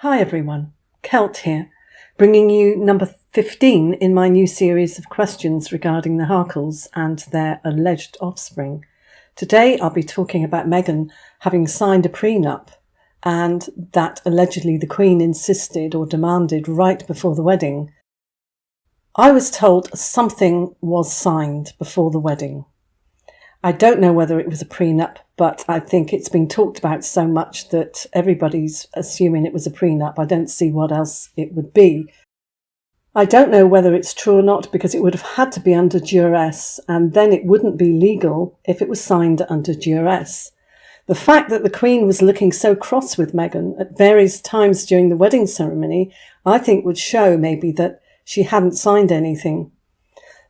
Hi everyone, Kelt here, bringing you number 15 in my new series of questions regarding the HARKLES and their alleged offspring. Today I'll be talking about Meghan having signed a prenup, and that allegedly the Queen insisted or demanded right before the wedding. I was told something was signed before the wedding. I don't know whether it was a prenup, but I think it's been talked about so much that everybody's assuming it was a prenup. I don't see what else it would be. I don't know whether it's true or not, because it would have had to be under duress, and then it wouldn't be legal if it was signed under duress. The fact that the Queen was looking so cross with Meghan at various times during the wedding ceremony, I think would show maybe that she hadn't signed anything.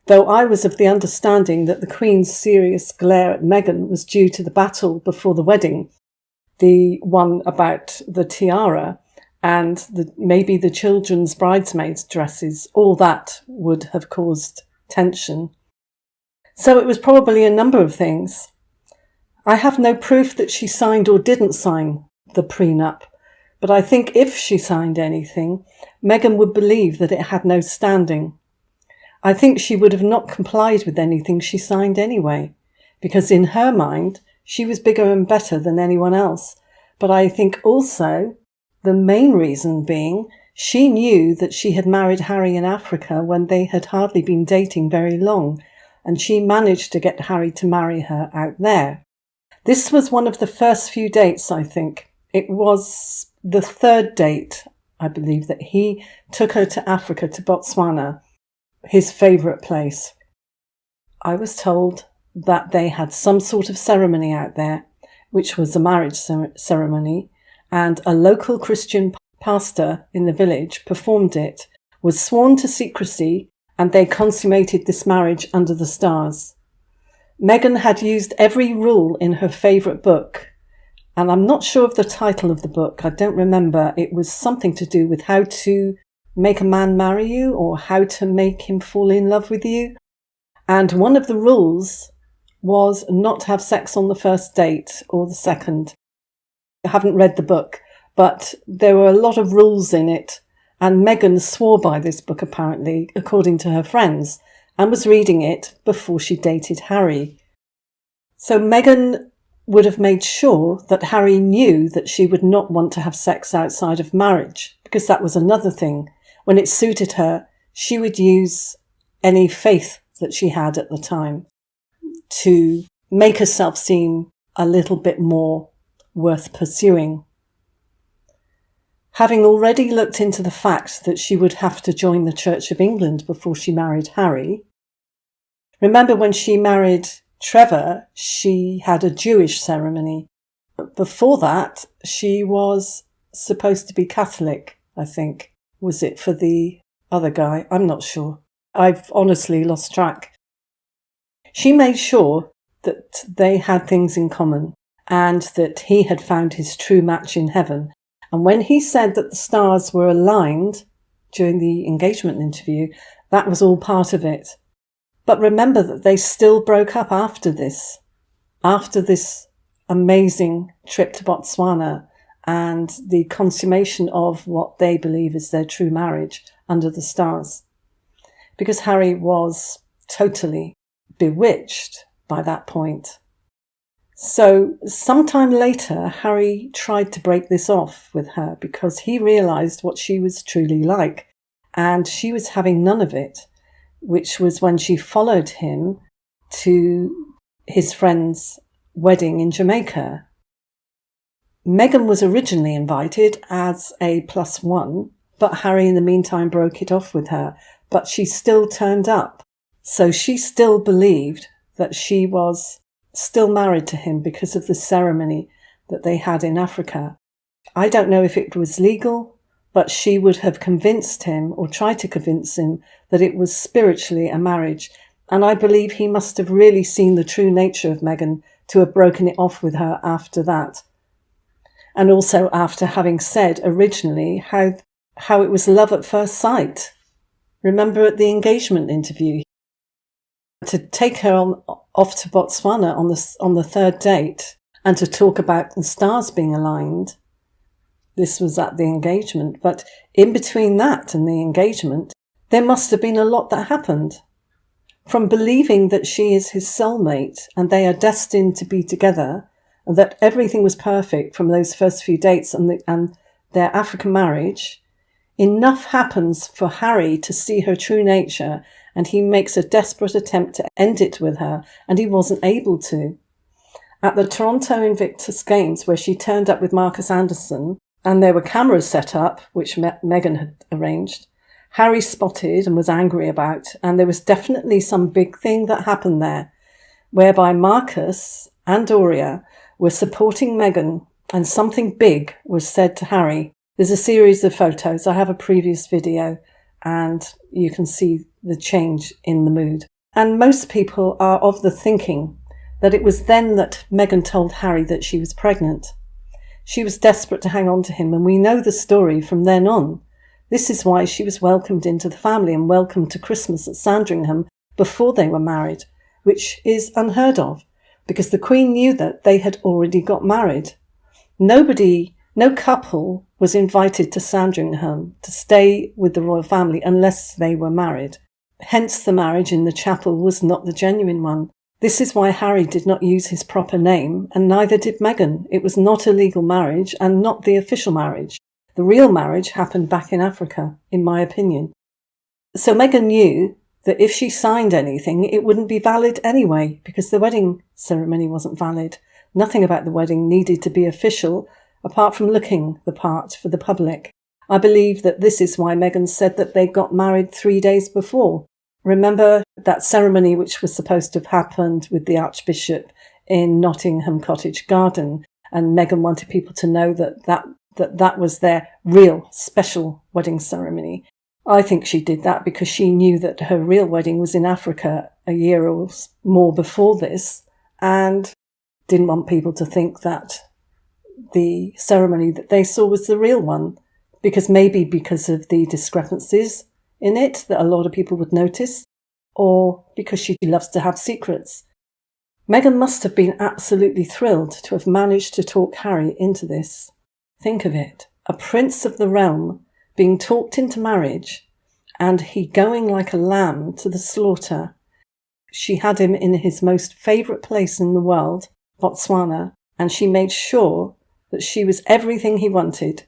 Though I was of the understanding that the Queen's serious glare at Meghan was due to the battle before the wedding, the one about the tiara and maybe the children's bridesmaids' dresses. All that would have caused tension. So it was probably a number of things. I have no proof that she signed or didn't sign the prenup, but I think if she signed anything, Meghan would believe that it had no standing. I think she would have not complied with anything she signed anyway, because in her mind, she was bigger and better than anyone else. But I think also the main reason being she knew that she had married Harry in Africa when they had hardly been dating very long, and she managed to get Harry to marry her out there. This was one of the first few dates, I think. It was the third date, I believe, that he took her to Africa, to Botswana, his favourite place. I was told that they had some sort of ceremony out there, which was a marriage ceremony, and a local Christian pastor in the village performed it, was sworn to secrecy, and they consummated this marriage under the stars. Meghan had used every rule in her favourite book, and I'm not sure of the title of the book. I don't remember. It was something to do with how to make a man marry you, or how to make him fall in love with you. And one of the rules was not to have sex on the first date or the second. I haven't read the book, but there were a lot of rules in it, and Meghan swore by this book apparently, according to her friends, and was reading it before she dated Harry. So Meghan would have made sure that Harry knew that she would not want to have sex outside of marriage, because that was another thing. When it suited her, she would use any faith that she had at the time to make herself seem a little bit more worth pursuing. Having already looked into the fact that she would have to join the Church of England before she married Harry, remember when she married Trevor, she had a Jewish ceremony. But before that, she was supposed to be Catholic, I think. Was it for the other guy? I'm not sure. I've honestly lost track. She made sure that they had things in common and that he had found his true match in heaven. And when he said that the stars were aligned during the engagement interview, that was all part of it. But remember that they still broke up after this amazing trip to Botswana and the consummation of what they believe is their true marriage under the stars. Because Harry was totally bewitched by that point. So sometime later, Harry tried to break this off with her because he realised what she was truly like, and she was having none of it, which was when she followed him to his friend's wedding in Jamaica. Meghan was originally invited as a +1, but Harry in the meantime broke it off with her, but she still turned up. So she still believed that she was still married to him because of the ceremony that they had in Africa. I don't know if it was legal, but she would have convinced him, or tried to convince him, that it was spiritually a marriage. And I believe he must have really seen the true nature of Meghan to have broken it off with her after that. And also after having said originally how it was love at first sight. Remember at the engagement interview, to take her off to Botswana on the third date and to talk about the stars being aligned, this was at the engagement, but in between that and the engagement, there must have been a lot that happened. From believing that she is his soulmate and they are destined to be together, and that everything was perfect from those first few dates and their African marriage, enough happens for Harry to see her true nature, and he makes a desperate attempt to end it with her, and he wasn't able to. At the Toronto Invictus Games, where she turned up with Marcus Anderson, and there were cameras set up, which Meghan had arranged, Harry spotted and was angry about, and there was definitely some big thing that happened there, whereby Marcus and Doria were supporting Meghan, and something big was said to Harry. There's a series of photos. I have a previous video, and you can see the change in the mood. And most people are of the thinking that it was then that Meghan told Harry that she was pregnant. She was desperate to hang on to him, and we know the story from then on. This is why she was welcomed into the family and welcomed to Christmas at Sandringham before they were married, which is unheard of, because the Queen knew that they had already got married. No couple was invited to Sandringham to stay with the royal family unless they were married. Hence the marriage in the chapel was not the genuine one. This is why Harry did not use his proper name, and neither did Meghan. It was not a legal marriage and not the official marriage. The real marriage happened back in Africa, in my opinion. So Meghan knew that if she signed anything, it wouldn't be valid anyway, because the wedding ceremony wasn't valid. Nothing about the wedding needed to be official, apart from looking the part for the public. I believe that this is why Meghan said that they got married 3 days before. Remember that ceremony which was supposed to have happened with the Archbishop in Nottingham Cottage Garden, and Meghan wanted people to know that was their real special wedding ceremony. I think she did that because she knew that her real wedding was in Africa a year or more before this, and didn't want people to think that the ceremony that they saw was the real one, because of the discrepancies in it that a lot of people would notice, or because she loves to have secrets. Meghan must have been absolutely thrilled to have managed to talk Harry into this. Think of it, a prince of the realm being talked into marriage, and he going like a lamb to the slaughter. She had him in his most favourite place in the world, Botswana, and she made sure that she was everything he wanted,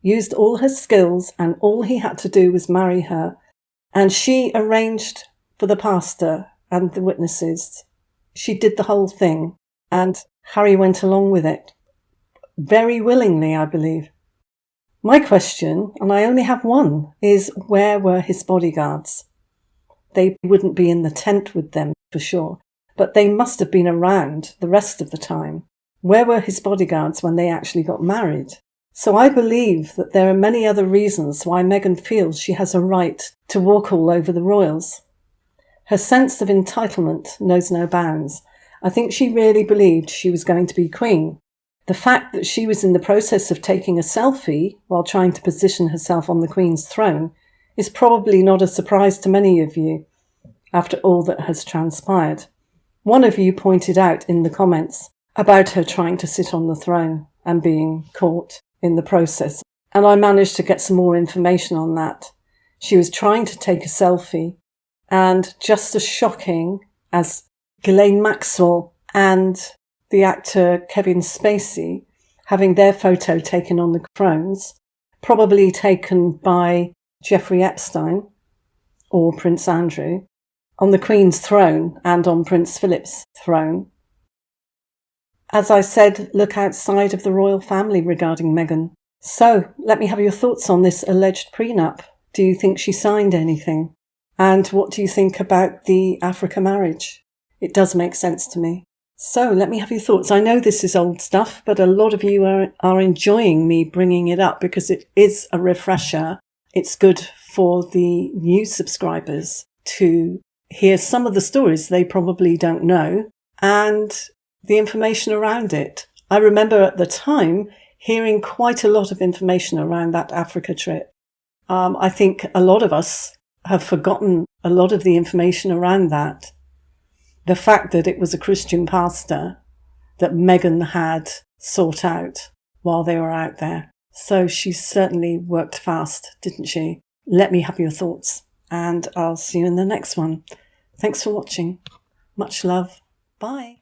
used all her skills, and all he had to do was marry her. And she arranged for the pastor and the witnesses. She did the whole thing, and Harry went along with it. Very willingly, I believe. My question, and I only have one, is where were his bodyguards? They wouldn't be in the tent with them, for sure, but they must have been around the rest of the time. Where were his bodyguards when they actually got married? So I believe that there are many other reasons why Meghan feels she has a right to walk all over the royals. Her sense of entitlement knows no bounds. I think she really believed she was going to be queen. The fact that she was in the process of taking a selfie while trying to position herself on the Queen's throne is probably not a surprise to many of you, after all that has transpired. One of you pointed out in the comments about her trying to sit on the throne and being caught in the process, and I managed to get some more information on that. She was trying to take a selfie, and just as shocking as Ghislaine Maxwell and the actor Kevin Spacey having their photo taken on the thrones, probably taken by Jeffrey Epstein or Prince Andrew, on the Queen's throne and on Prince Philip's throne. As I said, look outside of the royal family regarding Meghan. So, let me have your thoughts on this alleged prenup. Do you think she signed anything? And what do you think about the Africa marriage? It does make sense to me. So, let me have your thoughts. I know this is old stuff, but a lot of you are enjoying me bringing it up because it is a refresher. It's good for the new subscribers to hear some of the stories they probably don't know, and the information around it. I remember at the time hearing quite a lot of information around that Africa trip. I think a lot of us have forgotten a lot of the information around that. The fact that it was a Christian pastor that Meghan had sought out while they were out there. So she certainly worked fast, didn't she? Let me have your thoughts, and I'll see you in the next one. Thanks for watching. Much love. Bye.